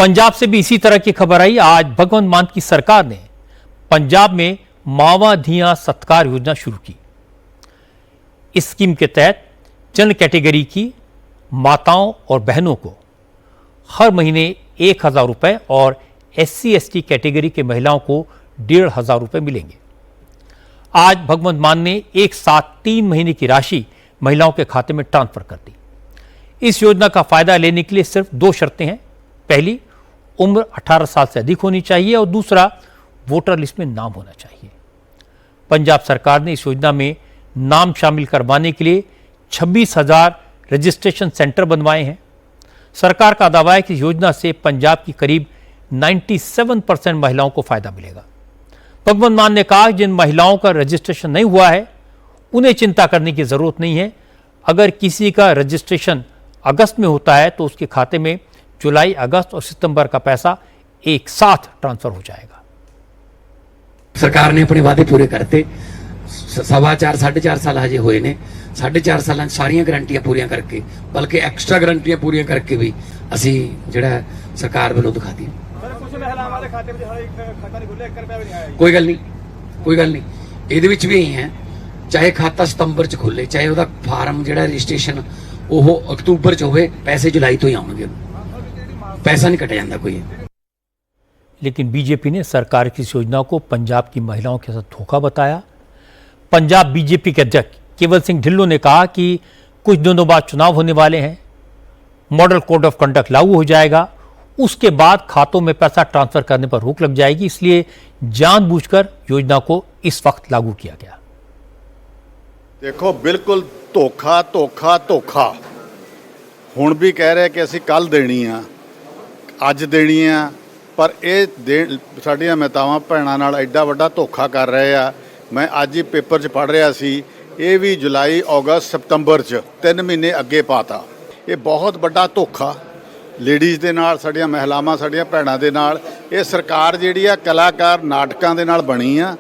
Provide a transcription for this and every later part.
पंजाब से भी इसी तरह की खबर आई। आज भगवंत मान की सरकार ने पंजाब में मावा धियां सत्कार योजना शुरू की। इस स्कीम के तहत चंद कैटेगरी की माताओं और बहनों को हर महीने 1,000 रुपए और SC/ST कैटेगरी के महिलाओं को 1,500 रुपए मिलेंगे। आज भगवंत मान ने एक साथ 3 महीने की राशि महिलाओं के खाते में ट्रांसफर कर दी। इस योजना का फायदा लेने के लिए सिर्फ 2 शर्तें हैं। पहली, उम्र 18 साल से अधिक होनी चाहिए और दूसरा, वोटर लिस्ट में नाम होना चाहिए। पंजाब सरकार ने इस योजना में नाम शामिल करवाने के लिए 26,000 रजिस्ट्रेशन सेंटर बनवाए हैं। सरकार का दावा है कि योजना से पंजाब की करीब 97% महिलाओं को फायदा मिलेगा। भगवंत मान ने कहा, जिन महिलाओं का रजिस्ट्रेशन नहीं हुआ है उन्हें चिंता करने की जरूरत नहीं है। अगर किसी का रजिस्ट्रेशन अगस्त में होता है तो उसके खाते में जुलाई, अगस्त और सितंबर का पैसा एक साथ ट्रांसफर हो जाएगा। सरकार ने अपने वादे पूरे करते। 4.25 साढ़े 4 साल हजे हुए ने। 4.5 साल सारियां गारंटियां पूरियां करके, बल्कि एक्स्ट्रा गारंटियां पूरियां करके भी असी जिहड़ा सरकार वालों दिखा दी। कोई गल नहीं ਇਹਦੇ ਵਿੱਚ भी यही है। चाहे खाता सितंबर च खुले, चाहे ਉਹਦਾ फार्म जिहड़ा रजिस्ट्रेशन ਉਹ अक्तूबर च होवे, पैसे जुलाई तो ही आउणगे। पैसा नहीं कटा जाता कोई। लेकिन बीजेपी ने सरकार की इस योजना को पंजाब की महिलाओं के साथ धोखा बताया। पंजाब बीजेपी के अध्यक्ष केवल सिंह ढिल्लों ने कहा कि कुछ दिनों बाद चुनाव होने वाले हैं, मॉडल कोड ऑफ कंडक्ट लागू हो जाएगा, उसके बाद खातों में पैसा ट्रांसफर करने पर रोक लग जाएगी, इसलिए जानबूझकर योजना को इस वक्त लागू किया गया। देखो, बिल्कुल धोखा धोखा धोखा। हुण भी कह रहे कि असी कल देनी आ, अज देनी आ, पर ये साडियां मातावां भैणां नाल एडा वड्डा धोखा कर रहे आ। मैं अज ही पेपर च पढ़ रहा सी, ये भी जुलाई, अगस्त, सितंबर च 3 महीने अगे पाता। ये बहुत बड़ा धोखा लेडीज़ दे नाल, साडियां महिलावां, साडियां भैणां दे नाल। ये सरकार जिहड़ी आ कलाकार नाटकां दे नाल बनी आ,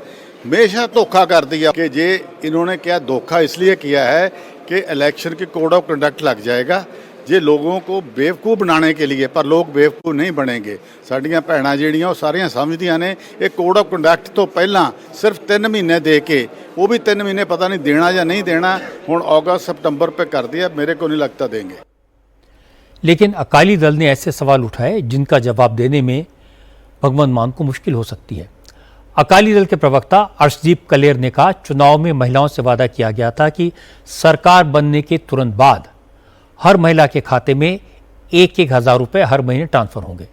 हमेशा धोखा करती है। कि जे इन्होंने क्या धोखा इसलिए किया है कि इलेक्शन की कोड ऑफ कंडक्ट लग जाएगा, जे लोगों को बेवकूफ़ बनाने के लिए, पर लोग बेवकूफ़ नहीं बनेंगे। साडियां भैणां जिहड़ियां वो सारियां समझदियां ने ये कोड ऑफ कंडक्ट तो पहला सिर्फ 3 महीने दे के, वो भी 3 महीने पता नहीं देना या नहीं देना, हुण अगस्त सितंबर पे कर दिया। मेरे को नहीं लगता देंगे। लेकिन अकाली दल ने ऐसे सवाल उठाए जिनका जवाब देने में भगवंत मान को मुश्किल हो सकती है। अकाली दल के प्रवक्ता अर्शदीप कलेर ने कहा, चुनाव में महिलाओं से वादा किया गया था कि सरकार बनने के तुरंत बाद हर महिला के खाते में 1,000 रुपए हर महीने ट्रांसफर होंगे।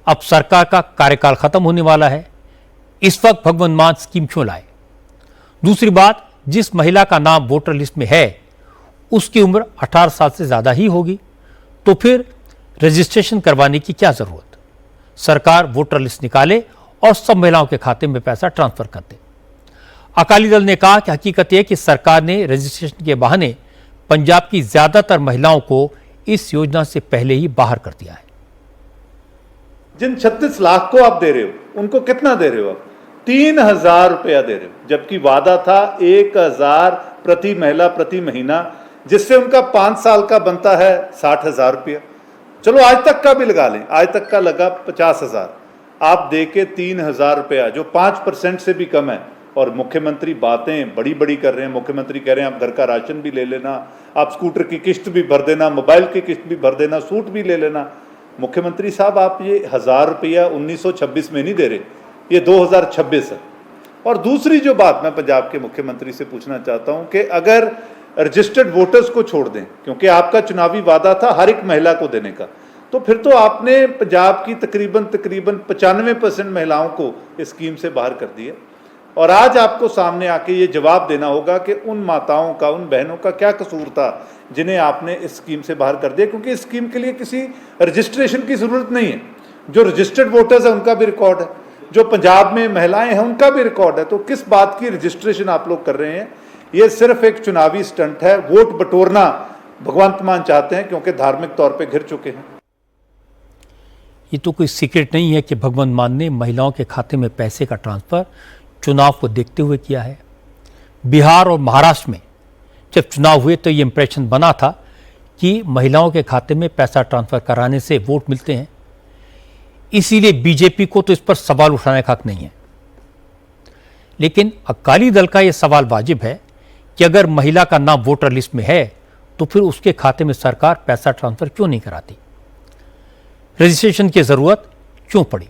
अब सरकार का कार्यकाल खत्म होने वाला है, इस वक्त भगवंत मान स्कीम क्यों लाए? दूसरी बात, जिस महिला का नाम वोटर लिस्ट में है उसकी उम्र 18 साल से ज्यादा ही होगी, तो फिर रजिस्ट्रेशन करवाने की क्या जरूरत? सरकार वोटर लिस्ट निकाले और सब महिलाओं के खाते में पैसा ट्रांसफर कर दे। अकाली दल ने कहा कि हकीकत यह कि सरकार ने रजिस्ट्रेशन के बहाने पंजाब की ज्यादातर महिलाओं को इस योजना से पहले ही बाहर कर दिया है। जिन 36 लाख को आप दे रहे हो, उनको कितना दे रहे हो? आप 3,000 रुपया दे रहे हो, जबकि वादा था 1,000 प्रति महिला प्रति महीना, जिससे उनका 5 साल का बनता है 60,000 रुपया। चलो आज तक का भी लगा लें, आज तक का लगा 50,000। आप दे के 3,000 रुपया, जो 5% से भी कम है। और मुख्यमंत्री बातें बड़ी बड़ी कर रहे हैं। मुख्यमंत्री कह रहे हैं आप घर का राशन भी ले लेना, आप स्कूटर की किस्त भी भर देना, मोबाइल की किस्त भी भर देना, सूट भी ले लेना। मुख्यमंत्री साहब, आप ये 1,000 रुपया 1926 में नहीं दे रहे, ये 2026 है। और दूसरी जो बात मैं पंजाब के मुख्यमंत्री से पूछना चाहता हूं कि अगर रजिस्टर्ड वोटर्स को छोड़ दें, क्योंकि आपका चुनावी वादा था हर एक महिला को देने का, तो फिर तो आपने पंजाब की तकरीबन 95% महिलाओं को इस स्कीम से बाहर कर दिया। और आज आपको सामने आके ये जवाब देना होगा कि उन माताओं का, उन बहनों का क्या कसूर था जिन्हें आपने इस स्कीम से बाहर कर दिया, क्योंकि इस स्कीम के लिए किसी रजिस्ट्रेशन की जरूरत नहीं है। जो रजिस्टर्ड वोटर्स है उनका भी रिकॉर्ड है, जो पंजाब में महिलाएं हैं उनका भी रिकॉर्ड है। तो किस बात की रजिस्ट्रेशन आप लोग कर रहे हैं? ये सिर्फ एक चुनावी स्टंट है, वोट बटोरना भगवंत मान चाहते हैं, क्योंकि धार्मिक तौर पर घिर चुके हैं। ये तो कोई सीक्रेट नहीं है कि भगवंत मान ने महिलाओं के खाते में पैसे का ट्रांसफर चुनाव को देखते हुए किया है। बिहार और महाराष्ट्र में जब चुनाव हुए तो ये इंप्रेशन बना था कि महिलाओं के खाते में पैसा ट्रांसफर कराने से वोट मिलते हैं, इसीलिए बीजेपी को तो इस पर सवाल उठाने का हक नहीं है। लेकिन अकाली दल का यह सवाल वाजिब है कि अगर महिला का नाम वोटर लिस्ट में है तो फिर उसके खाते में सरकार पैसा ट्रांसफर क्यों नहीं कराती, रजिस्ट्रेशन की जरूरत क्यों पड़ी।